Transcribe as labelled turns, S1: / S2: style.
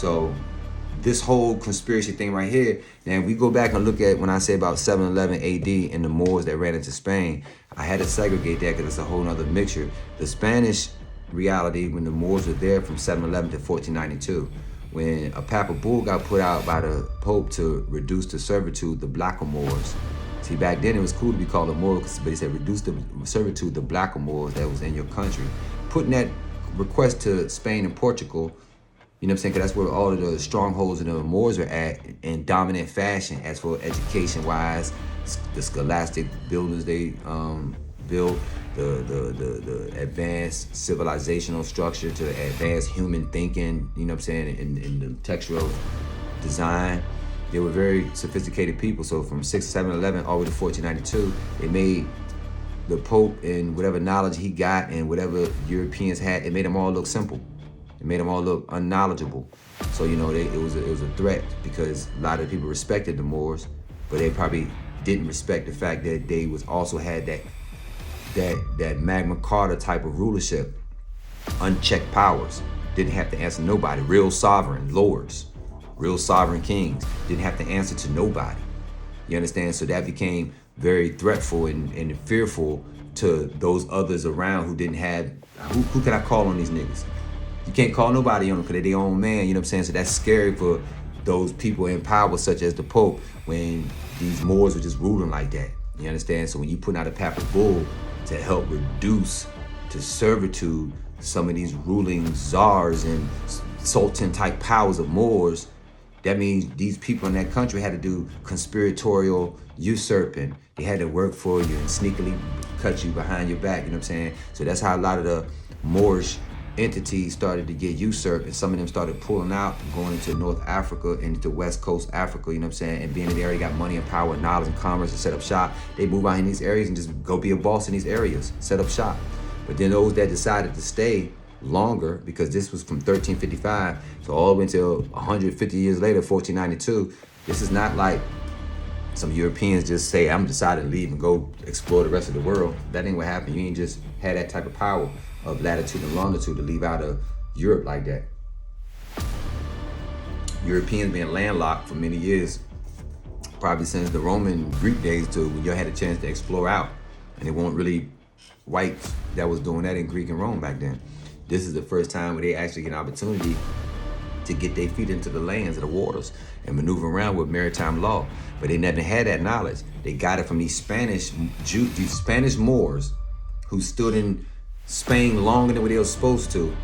S1: So this whole conspiracy thing right here, then we go back and look at when I say about 711 AD and the Moors that ran into Spain, I had to segregate that because it's a whole nother mixture. The Spanish reality, when the Moors were there from 711 to 1492, when a papal bull got put out by the Pope to reduce to servitude the Blackamoors. See, back then it was cool to be called a Moor, but he said reduce to servitude the Blackamoors that was in your country. Putting that request to Spain and Portugal, you know what I'm saying? Because that's where all of the strongholds of the Moors are at in dominant fashion as for education-wise, the scholastic buildings they built, the advanced civilizational structure to the advanced human thinking, you know what I'm saying, in the textual design. They were very sophisticated people. So from 711 all the way to 1492, it made the Pope and whatever knowledge he got and whatever Europeans had, it made them all look simple. It made them all look unknowledgeable. So, you know, it was a threat because a lot of people respected the Moors, but they probably didn't respect the fact that they was also had that Magna Carta type of rulership, unchecked powers, didn't have to answer nobody, real sovereign lords, real sovereign kings, didn't have to answer to nobody. You understand? So that became very threatful and fearful to those others around who didn't have, who can I call on these niggas? You can't call nobody on them because they're their own man, you know what I'm saying? So that's scary for those people in power, such as the Pope, when these Moors were just ruling like that. You understand? So when you put out a papal bull to help reduce to servitude some of these ruling czars and sultan type powers of Moors, that means these people in that country had to do conspiratorial usurping. They had to work for you and sneakily cut you behind your back, you know what I'm saying? So that's how a lot of the Moorish entities started to get usurped, and some of them started pulling out, going into North Africa and into West Coast Africa, you know what I'm saying? And being in the area, got money and power and knowledge and commerce and set up shop. They move out in these areas and just go be a boss in these areas, set up shop. But then those that decided to stay longer, because this was from 1355, so all the way until 150 years later, 1492, this is not like some Europeans just say, I'm deciding to leave and go explore the rest of the world. That ain't what happened. You ain't just had that type of power of latitude and longitude to leave out of Europe like that. Europeans being landlocked for many years, probably since the Roman Greek days too, when you had a chance to explore out. And it weren't really whites that was doing that in Greek and Rome back then. This is the first time where they actually get an opportunity to get their feet into the lands of the waters and maneuver around with maritime law. But they never had that knowledge. They got it from these Spanish Moors who stood in Spain longer than what they were supposed to,